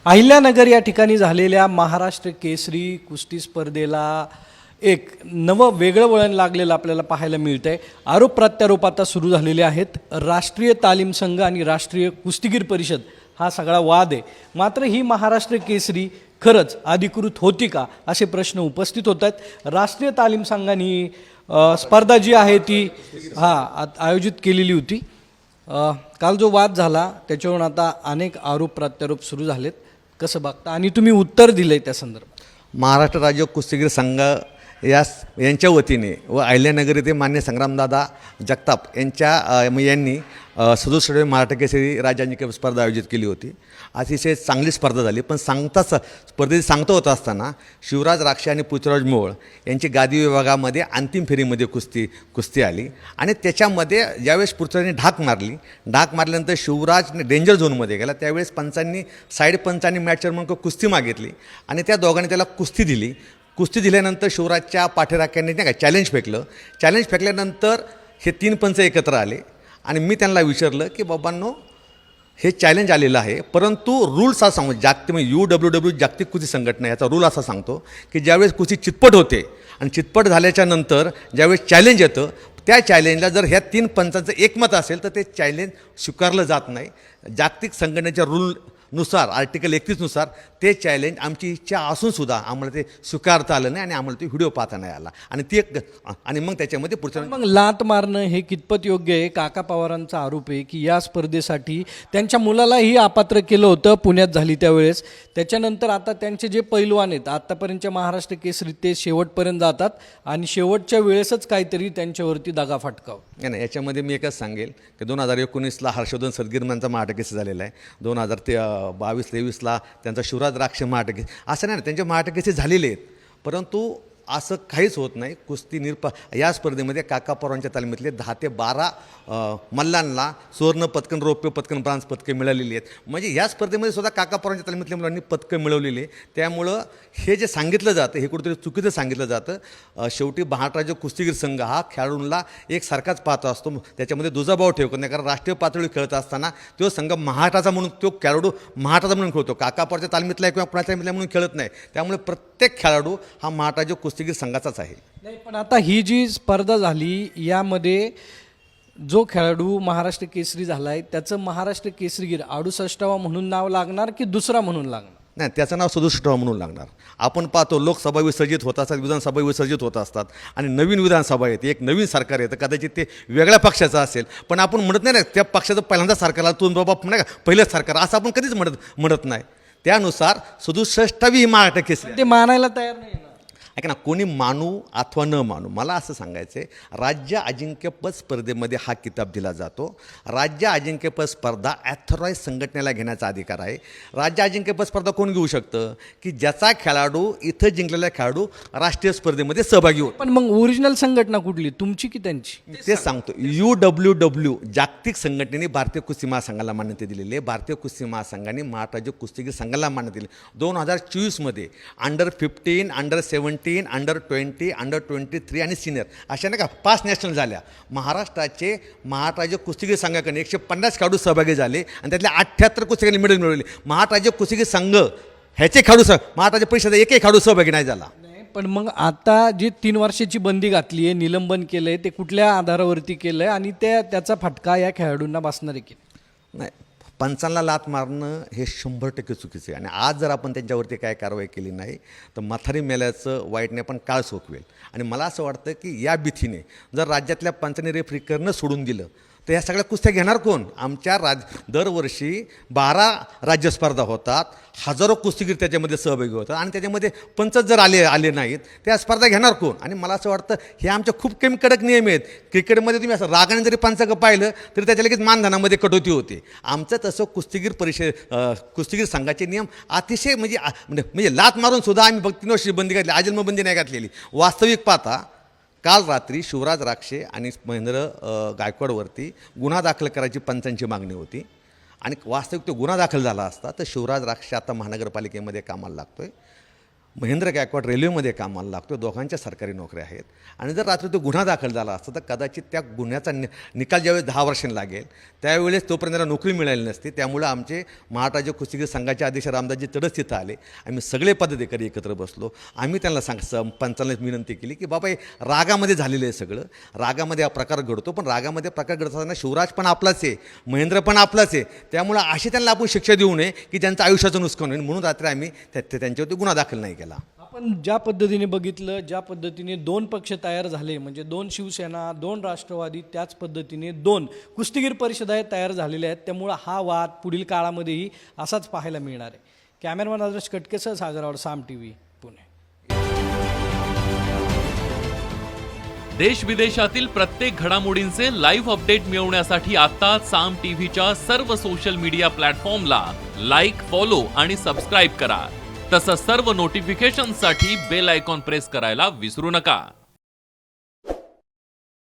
अहिल्यानगर या ठिकाणी झालेल्या महाराष्ट्र केसरी कुस्ती स्पर्धेला एक नवं वेगळं वळण लागलेलं आपल्याला पाहायला मिळतं आहे. आरोप प्रत्यारोप आता सुरू झालेले आहेत. राष्ट्रीय तालीम संघ आणि राष्ट्रीय कुस्तीगीर परिषद हा सगळा वाद आहे. मात्र ही महाराष्ट्र केसरी खरंच अधिकृत होती का असे प्रश्न उपस्थित होत आहेत. राष्ट्रीय तालीम संघाने स्पर्धा जी आहे ती आयोजित केलेली होती. काल जो वाद झाला त्याच्यावरून आता अनेक आरोप प्रत्यारोप सुरू झालेत. कसं बघता आणि तुम्ही उत्तर दिलंय त्या संदर्भात? महाराष्ट्र राज्य कुस्तीगीर संघ यांच्या वतीने व अहिल्यानगर येथे मान्य संग्रामदादा जगताप यांनी 67वी महाराष्ट्र केसरी राज्य स्पर्धा आयोजित केली होती. अतिशय चांगली स्पर्धा झाली. पण स्पर्धेत सांगता होत असताना शिवराज राक्षे आणि पृथ्वीराज मोहोळ यांची गादी विभागामध्ये अंतिम फेरीमध्ये कुस्ती आली आणि त्याच्यामध्ये ज्यावेळेस पृथ्वीराजने ढाक मारल्यानंतर शिवराज डेंजर झोनमध्ये गेला. त्यावेळेस साईड पंचांनी मॅचवर म्हणून कुस्ती मागितली आणि त्या दोघांनी त्याला कुस्ती दिल्यानंतर शिवराजच्या पाठीराख्यांनी नाही का चॅलेंज फेकल्यानंतर हे 3 पंच एकत्र आले आणि मी त्यांना विचारलं की बाबांनो हे चॅलेंज आलेलं आहे, परंतु रूल्स असा सांगतो UWW जागतिक कुस्ती संघटना याचा रूल असा सांगतो की ज्यावेळेस कुस्ती चितपट होते आणि चितपट झाल्याच्या नंतर ज्यावेळेस चॅलेंज येतं त्या चॅलेंजला जर ह्या 3 पंचांचं एकमत असेल तर ते चॅलेंज स्वीकारलं जात नाही. जागतिक संघटनेच्या रूलनुसार आर्टिकल 31 नुसार ते चॅलेंज आमची इच्छा असूनसुद्धा आम्हाला ते स्वीकारता आलं नाही आणि आम्हाला ते व्हिडिओ पाहता नाही आला आणि मग त्याच्यामध्ये पुढच्या मग लात मारणं हे कितपत योग्य आहे? काका पवारांचा आरोप आहे की या स्पर्धेसाठी त्यांच्या मुलालाही अपात्र केलं होतं पुण्यात झाली त्यावेळेस. त्याच्यानंतर आता त्यांचे जे पैलवान आहेत आत्तापर्यंतच्या महाराष्ट्र केसरी ते शेवटपर्यंत जातात आणि शेवटच्या वेळेसच काहीतरी त्यांच्यावरती दगा फटकाव. नाही, याच्यामध्ये मी एकच सांगेल की 2019ला हर्षवर्धन सदगीरमांचा महाराष्ट्र केसरी झालेला आहे. 2022-23ला त्यांचा शिवराज राक्षे महाराष्ट्र केसरी असं नाही, त्यांचे महाराष्ट्र केसरी झालेले आहेत. परंतु असं काहीच होत नाही. कुस्ती या स्पर्धेमध्ये काका पवारांच्या तालमीतले 10 ते 12 मल्लांना सुवर्ण पदकं, रौप्य पदकं, ब्रांज पदकं मिळालेली आहेत. म्हणजे या स्पर्धेमध्ये सुद्धा काका पवारांच्या तालमीतल्या मुलांनी पदकं मिळवलेली आहे. त्यामुळं हे जे सांगितलं जातं हे कुठेतरी चुकीचं सांगितलं जातं. शेवटी महाराष्ट्र राज्य कुस्तीगीर संघ हा खेळाडूंना एक सारखाच पाहत असतो, त्याच्यामध्ये दुजाभाव ठेवत नाही. कारण राष्ट्रीय पातळीवर खेळत असताना तो संघ महाराष्ट्राचा म्हणून तो खेळाडू महाराष्ट्राचा म्हणून खेळतो, काका पवारच्या तालमीतला किंवा पुण्याच्या तालमीतला म्हणून खेळत नाही. त्यामुळे प्रत्येक खेळाडू हा महाराष्ट्र राज्य कुस्तीगीर संघाचाच आहे. नाही, पण आता ही जी स्पर्धा झाली यामध्ये जो खेळाडू महाराष्ट्र केसरी झाला आहे त्याचं महाराष्ट्र केसरीगीर 68वा म्हणून नाव लागणार की दुसरा म्हणून लागणार? नाही, त्याचं नाव 67 म्हणून लागणार. आपण पाहतो लोकसभा विसर्जित होत असतात, विधानसभा विसर्जित होत असतात आणि नवीन विधानसभा येते, एक नवीन सरकार येतं. कदाचित ते वेगळ्या पक्षाचं असेल, पण आपण म्हणत नाही ना त्या पक्षाचं पहिल्यांदा सरकारला तू बाबा नाही का पहिलंच सरकार असं आपण कधीच म्हणत नाही. त्यानुसार 67वी ही महाराष्ट्र केसरी ते मानायला तयार नाही ना. ऐका ना, कोणी मानू अथवा न मानू, मला असं सांगायचं आहे, राज्य अजिंक्यपद स्पर्धेमध्ये हा किताब दिला जातो. राज्य अजिंक्यपद स्पर्धा ॲथॉराईज संघटनेला घेण्याचा अधिकार आहे. राज्य अजिंक्यपद स्पर्धा कोण घेऊ शकतं की ज्याचा खेळाडू इथं जिंकलेला खेळाडू राष्ट्रीय स्पर्धेमध्ये सहभागी होतो. पण मग ओरिजिनल संघटना कुठली, तुमची की त्यांची? तेच सांगतो. UWW जागतिक संघटनेने भारतीय कुस्ती महासंघाला मान्यता दिलेली आहे. भारतीय कुस्ती महासंघाने महाराष्ट्र राज्य कुस्तीगीर संघाला मान्यता दिली. 2024मध्ये अंडर-15, अंडर-17, अंडर-20, अंडर-23 आणि सिनियर अशा नाही का 5 नॅशनल झाल्या. महाराष्ट्र राज्य कुस्तीगीर संघाकडे 150 खेळाडू सहभागी झाले आणि त्यातल्या 78 कुस्तीगीरांनी मेडल मिळवले. महाराष्ट्र राज्य कुस्तीगीर संघ ह्याचे खेळाडू महाराष्ट्र राज्य परिषद एकही खेळाडू सहभागी नाही झाला. पण मग आता जी 3 वर्षाची बंदी घातली आहे, निलंबन केलं आहे, ते कुठल्या आधारावरती केलं आहे आणि त्याचा फटका या खेळाडूंना बसणार आहे की नाही? पंचांना लात मारणं हे 100% चुकीचं आहे आणि आज जर आपण त्यांच्यावरती काय कारवाई केली नाही तर म्हातारी मेल्याचं वाईटने पण काळ सोकवेल. आणि मला असं वाटतं की या भीतीने जर राज्यातल्या पंचांनी रेफरी करणं सोडून दिलं तर ह्या सगळ्या कुस्त्या घेणार कोण? आमच्या दरवर्षी 12 राज्य स्पर्धा होतात, हजारो कुस्तीगीर त्याच्यामध्ये सहभागी होतात आणि त्याच्यामध्ये पंचच जर आले नाहीत त्या स्पर्धा घेणार कोण? आणि मला असं वाटतं हे आमच्या खूप कमी कडक नियम आहेत. क्रिकेटमध्ये तुम्ही असं रागाने जरी पंचांग पाहिलं तरी त्याच्या लगेच मानधनामध्ये कटोती होते. आमचं तसं कुस्तीगीर संघाचे नियम अतिशय म्हणजे लात मारून सुद्धा आम्ही 3 वर्षी बंदी घातली, आजन्मबंदी नाही घातलेली. वास्तविक पाहता काल रात्री शिवराज राक्षे आणि महेंद्र गायकवाडवरती गुन्हा दाखल करायची पंचांची मागणी होती आणि वास्तविक तो गुन्हा दाखल झाला असता तर शिवराज राक्षे आता महानगरपालिकेमध्ये कामाला लागतो आहे. महेंद्र गायकवाड रेल्वेमध्ये कामाला लागतो, दोघांच्या सरकारी नोकऱ्या आहेत. आणि जर रात्री तो गुन्हा दाखल झाला असता तर कदाचित त्या गुन्ह्याचा निकाल ज्यावेळेस 10 वर्षांनी लागेल त्यावेळेस तोपर्यंत त्याला नोकरी मिळाली नसती. त्यामुळं आमचे महाराष्ट्र राज्य कुस्तीगीर संघाचे अध्यक्ष रामदासजी तडस तिथं आले. आम्ही सगळे पदाधिकारी एकत्र बसलो. आम्ही त्यांना पंचांना विनंती केली की बाबा हे रागामध्ये झालेलं आहे सगळं, रागामध्ये हा प्रकार घडतो, पण रागामध्ये प्रकार घडत असताना शिवराज पण आपलाच आहे, महेंद्र पण आपलाच आहे. त्यामुळं अशी त्यांना आपण शिक्षा देऊ नये की त्यांचं आयुष्याचं नुकसान होईल. म्हणून रात्री आम्ही त्यांच्यावरती गुन्हा दाखल नाही केला. आपण ज्या पद्धतीने बघितलं, ज्या पद्धतीने 2 पक्ष तयार झाले, म्हणजे 2 शिवसेना, 2 राष्ट्रवादी, त्याच पद्धतीने 2 कुस्तीगीर परिषदा तयार झालेल्या आहेत. त्यामुळं हा वाद पुढील काळामध्येही असाच पाहायला मिळणार आहे. कॅमेरामॅन आदर्श कटकेसह सागरावर, साम TV, पुणे. देश विदेशातील प्रत्येक घडामोडींचे लाईव्ह अपडेट मिळवण्यासाठी आता साम टीव्हीच्या सर्व सोशल मीडिया प्लॅटफॉर्मला लाईक, फॉलो आणि सबस्क्राईब करा. तसंच सर्व नोटिफिकेशनसाठी बेल आयकॉन प्रेस करायला विसरू नका.